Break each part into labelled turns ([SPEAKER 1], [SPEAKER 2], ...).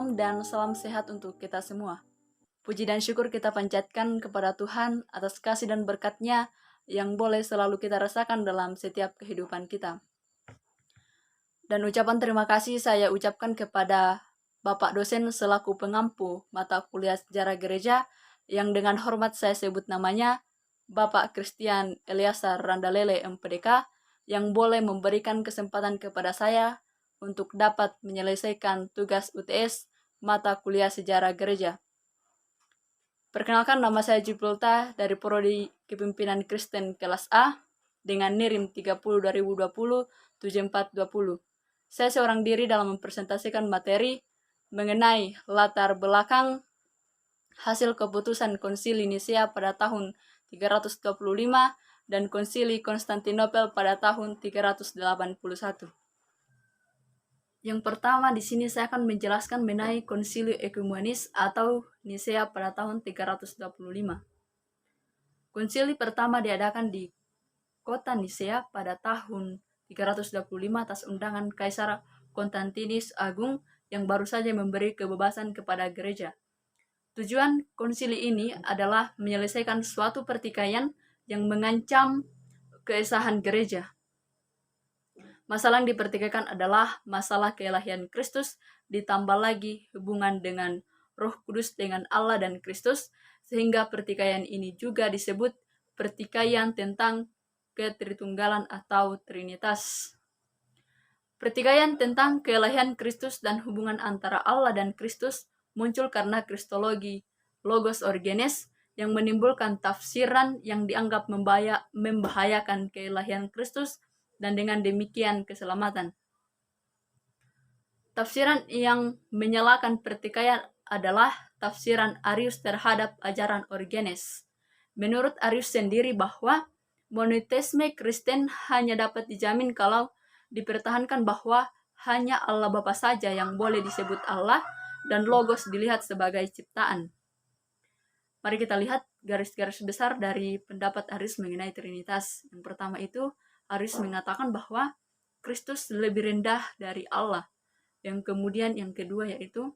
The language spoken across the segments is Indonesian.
[SPEAKER 1] Shalom dan salam sehat untuk kita semua. Puji dan syukur kita panjatkan kepada Tuhan atas kasih dan berkat-Nya yang boleh selalu kita rasakan dalam setiap kehidupan kita. Dan ucapan terima kasih saya ucapkan kepada Bapak dosen selaku pengampu mata kuliah sejarah gereja yang dengan hormat saya sebut namanya Bapak Christian Eliasar Randalele MPDK yang boleh memberikan kesempatan kepada saya untuk dapat menyelesaikan tugas UTS mata kuliah sejarah gereja. Perkenalkan, nama saya Jupilta dari Prodi Kepemimpinan Kristen kelas A dengan NIRIM 30 2020 7420. Saya seorang diri dalam mempresentasikan materi mengenai latar belakang hasil keputusan Konsili Nisea pada tahun 325 dan Konsili Konstantinopel pada tahun 381. Yang pertama di sini saya akan menjelaskan mengenai Konsili Ekumenis atau Nisea pada tahun 325. Konsili pertama diadakan di kota Nisea pada tahun 325 atas undangan Kaisar Konstantinus Agung yang baru saja memberi kebebasan kepada gereja. Tujuan konsili ini adalah menyelesaikan suatu pertikaian yang mengancam keesahan gereja. Masalah yang dipertikaikan adalah masalah keilahian Kristus, ditambah lagi hubungan dengan Roh Kudus dengan Allah dan Kristus, sehingga pertikaian ini juga disebut pertikaian tentang ketritunggalan atau Trinitas. Pertikaian tentang keilahian Kristus dan hubungan antara Allah dan Kristus muncul karena kristologi Logos Origenes yang menimbulkan tafsiran yang dianggap membahayakan keilahian Kristus dan dengan demikian keselamatan. Tafsiran yang menyalahkan pertikaian adalah tafsiran Arius terhadap ajaran Origenes. Menurut Arius sendiri bahwa monoteisme Kristen hanya dapat dijamin kalau dipertahankan bahwa hanya Allah Bapa saja yang boleh disebut Allah dan Logos dilihat sebagai ciptaan. Mari kita lihat garis-garis besar dari pendapat Arius mengenai Trinitas. Yang pertama itu, Arius mengatakan bahwa Kristus lebih rendah dari Allah. Yang kemudian yang kedua yaitu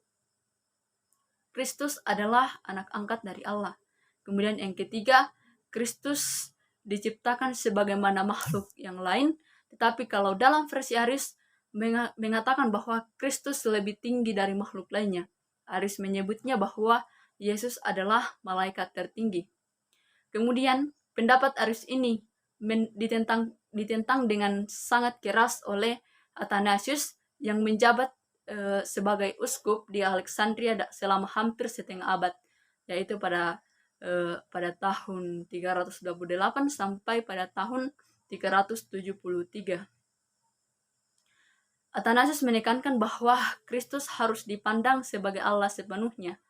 [SPEAKER 1] Kristus adalah anak angkat dari Allah. Kemudian yang ketiga, Kristus diciptakan sebagaimana makhluk yang lain, tetapi kalau dalam versi Arius mengatakan bahwa Kristus lebih tinggi dari makhluk lainnya. Arius menyebutnya bahwa Yesus adalah malaikat tertinggi. Kemudian pendapat Arius ini ditentang dengan sangat keras oleh Athanasius yang menjabat sebagai uskup di Alexandria selama hampir setengah abad, yaitu pada tahun 328 sampai pada tahun 373. Athanasius menekankan bahwa Kristus harus dipandang sebagai Allah sepenuhnya.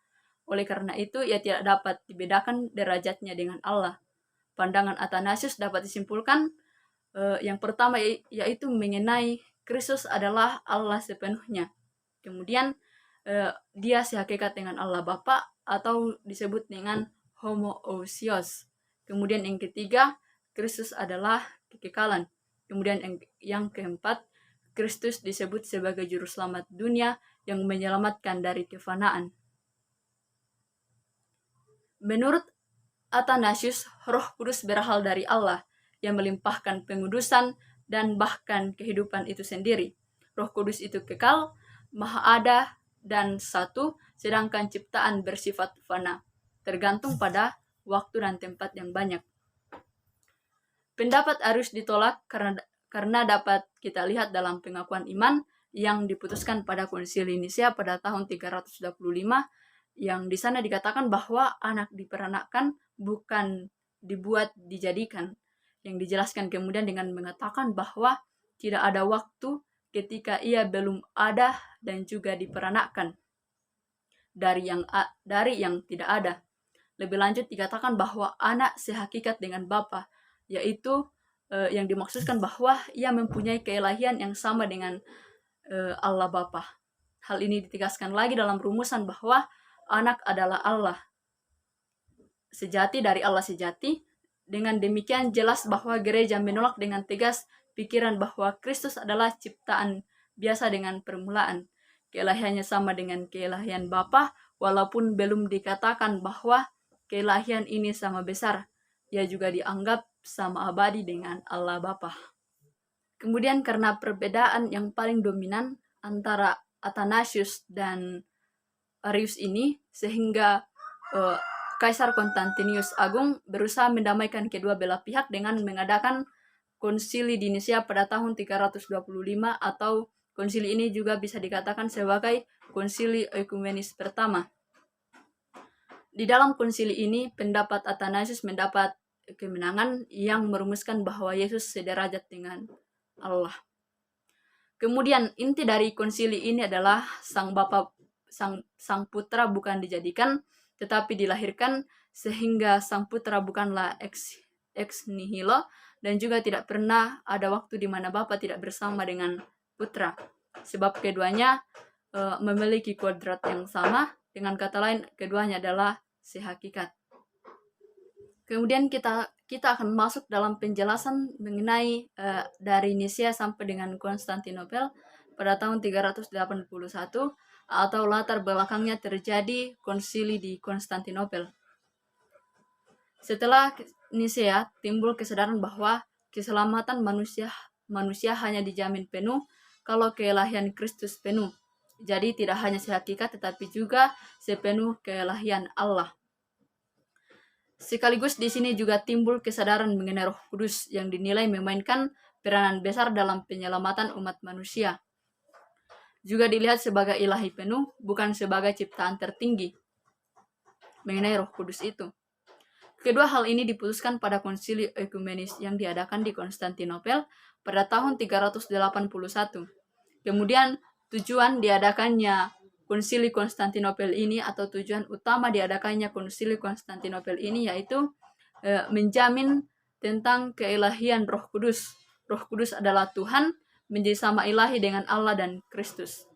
[SPEAKER 1] Oleh karena itu, ia tidak dapat dibedakan derajatnya dengan Allah. Pandangan Athanasius dapat disimpulkan yang pertama yaitu mengenai Kristus adalah Allah sepenuhnya. Kemudian dia sehakikat dengan Allah Bapa atau disebut dengan homoousios. Kemudian yang ketiga, Kristus adalah kekekalan. Kemudian yang keempat, Kristus disebut sebagai juru selamat dunia yang menyelamatkan dari kefanaan. Menurut Athanasius, Roh Kudus berasal dari Allah yang melimpahkan pengudusan dan bahkan kehidupan itu sendiri. Roh Kudus itu kekal, maha ada, dan satu, sedangkan ciptaan bersifat fana, tergantung pada waktu dan tempat yang banyak. Pendapat Arius ditolak karena dapat kita lihat dalam pengakuan iman yang diputuskan pada Konsili Nisea pada tahun 325, yang di sana dikatakan bahwa anak diperanakkan bukan dibuat dijadikan, yang dijelaskan kemudian dengan mengatakan bahwa tidak ada waktu ketika ia belum ada dan juga diperanakkan dari yang tidak ada. Lebih lanjut dikatakan bahwa anak sehakikat dengan Bapa, yaitu yang dimaksudkan bahwa ia mempunyai keilahian yang sama dengan Allah Bapa. Hal ini ditegaskan lagi dalam rumusan bahwa anak adalah Allah sejati dari Allah sejati. Dengan demikian jelas bahwa gereja menolak dengan tegas pikiran bahwa Kristus adalah ciptaan biasa dengan permulaan. Keilahiannya sama dengan keilahian Bapa, walaupun belum dikatakan bahwa keilahian ini sama besar. Ia juga dianggap sama abadi dengan Allah Bapa. Kemudian karena perbedaan yang paling dominan antara Athanasius dan Arius ini, sehingga Kaisar Konstantinus Agung berusaha mendamaikan kedua belah pihak dengan mengadakan konsili di Nicea pada tahun 325, atau konsili ini juga bisa dikatakan sebagai konsili ekumenis pertama. Di dalam konsili ini, pendapat Athanasius mendapat kemenangan yang merumuskan bahwa Yesus sederajat dengan Allah. Kemudian inti dari konsili ini adalah sang putra bukan dijadikan tetapi dilahirkan, sehingga sang putra bukanlah ex nihilo dan juga tidak pernah ada waktu di mana Bapa tidak bersama dengan putra, sebab keduanya memiliki kodrat yang sama. Dengan kata lain, keduanya adalah sehakikat. Kemudian kita akan masuk dalam penjelasan mengenai dari Nicea sampai dengan Konstantinopel pada tahun 381, atau latar belakangnya terjadi konsili di Konstantinopel. Setelah Nicea, timbul kesadaran bahwa keselamatan manusia hanya dijamin penuh kalau keilahian Kristus penuh. Jadi tidak hanya sehakikat tetapi juga sepenuh keilahian Allah. Sekaligus di sini juga timbul kesadaran mengenai Roh Kudus yang dinilai memainkan peranan besar dalam penyelamatan umat manusia. Juga dilihat sebagai ilahi penuh, bukan sebagai ciptaan tertinggi. Mengenai Roh Kudus itu, kedua hal ini diputuskan pada konsili ekumenis yang diadakan di Konstantinopel pada tahun 381. Kemudian tujuan diadakannya konsili Konstantinopel ini, atau tujuan utama diadakannya konsili Konstantinopel ini, yaitu menjamin tentang keilahian Roh Kudus. Roh Kudus adalah Tuhan, menjadi sama ilahi dengan Allah dan Kristus.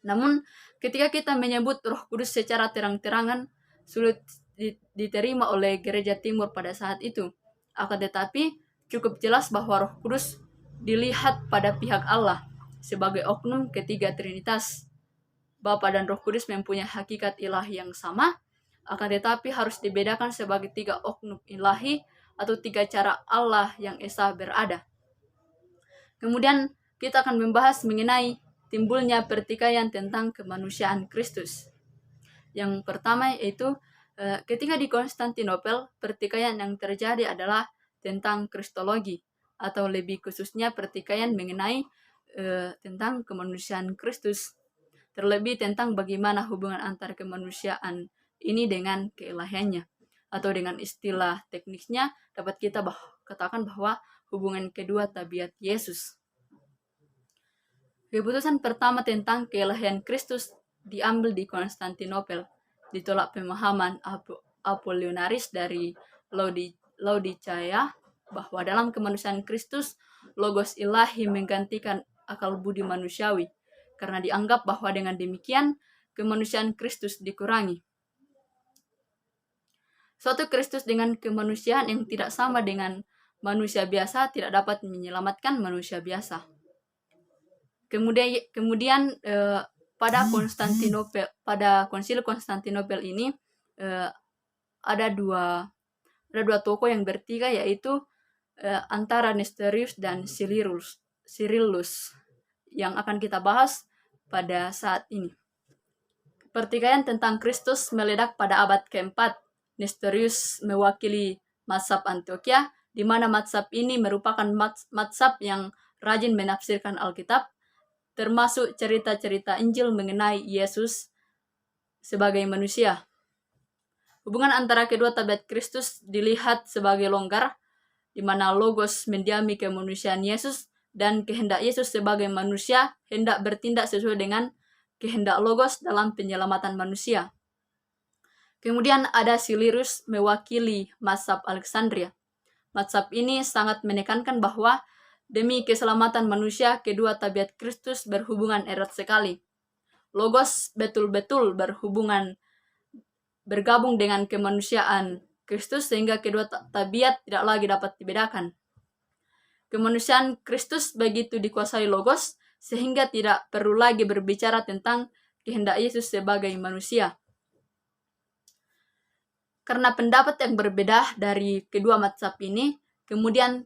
[SPEAKER 1] Namun ketika kita menyebut Roh Kudus secara terang-terangan, sulit diterima oleh gereja timur pada saat itu. Akan tetapi cukup jelas bahwa Roh Kudus dilihat pada pihak Allah sebagai oknum ketiga Trinitas. Bapa dan Roh Kudus mempunyai hakikat ilahi yang sama, akan tetapi harus dibedakan sebagai tiga oknum ilahi atau tiga cara Allah yang esa berada. Kemudian kita akan membahas mengenai timbulnya pertikaian tentang kemanusiaan Kristus. Yang pertama yaitu ketika di Konstantinopel, pertikaian yang terjadi adalah tentang kristologi, atau lebih khususnya pertikaian mengenai tentang kemanusiaan Kristus. Terlebih tentang bagaimana hubungan antar kemanusiaan ini dengan keilahiannya, atau dengan istilah teknisnya dapat kita katakan bahwa hubungan kedua tabiat Yesus. Keputusan pertama tentang keilahian Kristus diambil di Konstantinopel, ditolak pemahaman Apollinaris dari Laodicea bahwa dalam kemanusiaan Kristus, logos ilahi menggantikan akal budi manusiawi, karena dianggap bahwa dengan demikian kemanusiaan Kristus dikurangi. Suatu Kristus dengan kemanusiaan yang tidak sama dengan manusia biasa tidak dapat menyelamatkan manusia biasa. Kemudian pada konsili Konstantinopel ini ada dua tokoh yang bertiga, yaitu antara Nestorius dan Cyrillus yang akan kita bahas pada saat ini. Pertikaian tentang Kristus meledak pada abad keempat. Nestorius mewakili mazhab Antioquia, di mana mazhab ini merupakan mazhab yang rajin menafsirkan Alkitab, termasuk cerita-cerita Injil mengenai Yesus sebagai manusia. Hubungan antara kedua tabiat Kristus dilihat sebagai longgar, di mana logos mendiami kemanusiaan Yesus, dan kehendak Yesus sebagai manusia hendak bertindak sesuai dengan kehendak logos dalam penyelamatan manusia. Kemudian ada Cyrillus mewakili mazhab Alexandria. Mazhab ini sangat menekankan bahwa demi keselamatan manusia, kedua tabiat Kristus berhubungan erat sekali. Logos betul-betul bergabung dengan kemanusiaan Kristus, sehingga kedua tabiat tidak lagi dapat dibedakan. Kemanusiaan Kristus begitu dikuasai logos, sehingga tidak perlu lagi berbicara tentang kehendak Yesus sebagai manusia. Karena pendapat yang berbeda dari kedua mazhab ini, kemudian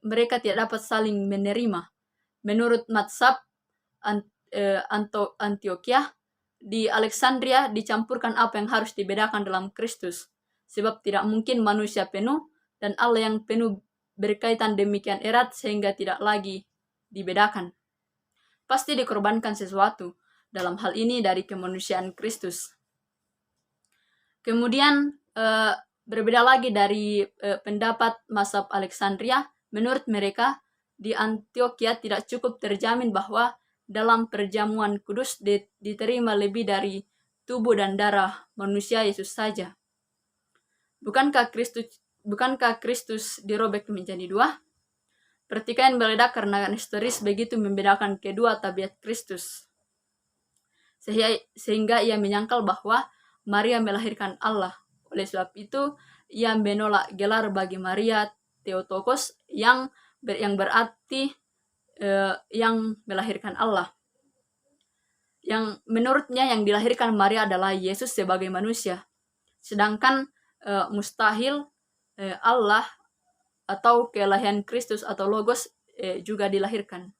[SPEAKER 1] mereka tidak dapat saling menerima. Menurut mazhab Antioquia, di Alexandria dicampurkan apa yang harus dibedakan dalam Kristus, sebab tidak mungkin manusia penuh dan Allah yang penuh berkaitan demikian erat sehingga tidak lagi dibedakan. Pasti dikorbankan sesuatu, dalam hal ini dari kemanusiaan Kristus. Kemudian berbeda lagi dari pendapat mazhab Alexandria, menurut mereka di Antioquia tidak cukup terjamin bahwa dalam perjamuan kudus diterima lebih dari tubuh dan darah manusia Yesus saja. Bukankah Kristus dirobek menjadi dua? Pertikaian meledak karena Nestoris begitu membedakan kedua tabiat Kristus, sehingga ia menyangkal bahwa Maria melahirkan Allah. Oleh sebab itu, ia menolak gelar bagi Maria Theotokos yang berarti yang melahirkan Allah. Yang menurutnya yang dilahirkan Maria adalah Yesus sebagai manusia. Sedangkan mustahil Allah atau kelahiran Kristus atau Logos juga dilahirkan.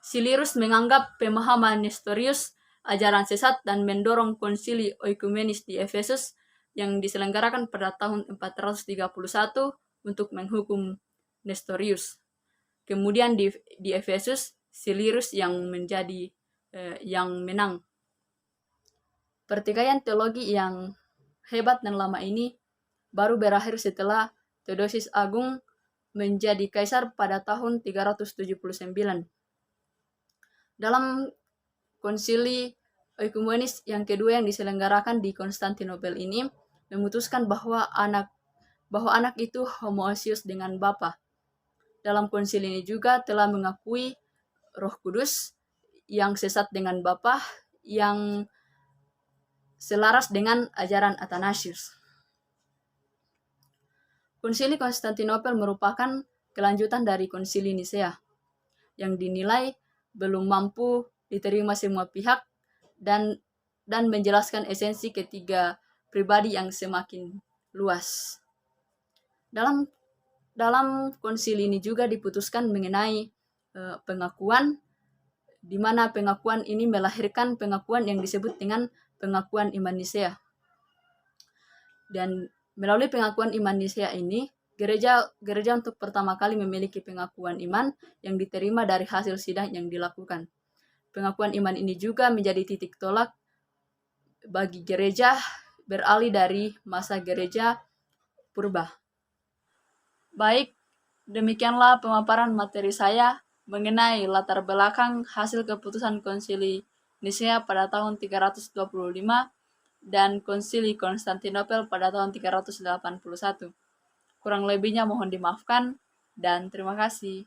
[SPEAKER 1] Silirus menganggap pemahaman Nestorius ajaran sesat dan mendorong konsili oikumenis di Efesus yang diselenggarakan pada tahun 431 untuk menghukum Nestorius. Kemudian di Efesus, Silirus yang yang menang. Pertikaian teologi yang hebat dan lama ini baru berakhir setelah Theodosius Agung menjadi kaisar pada tahun 379. Dalam konsili oikumenis yang kedua yang diselenggarakan di Konstantinopel ini memutuskan bahwa anak itu homoousios dengan Bapa. Dalam konsili ini juga telah mengakui Roh Kudus yang sesat dengan Bapa yang selaras dengan ajaran Athanasius. Konsili Konstantinopel merupakan kelanjutan dari konsili Nisea yang dinilai belum mampu diterima semua pihak dan menjelaskan esensi ketiga pribadi yang semakin luas. Dalam konsili ini juga diputuskan mengenai pengakuan, di mana pengakuan ini melahirkan pengakuan yang disebut dengan pengakuan iman Nisea. Dan melalui pengakuan iman Nisea ini, gereja untuk pertama kali memiliki pengakuan iman yang diterima dari hasil sidang yang dilakukan. Pengakuan iman ini juga menjadi titik tolak bagi gereja beralih dari masa gereja purba. Baik, demikianlah pemaparan materi saya mengenai latar belakang hasil keputusan konsili Nisea pada tahun 325 dan konsili Konstantinopel pada tahun 381. Kurang lebihnya mohon dimaafkan dan terima kasih.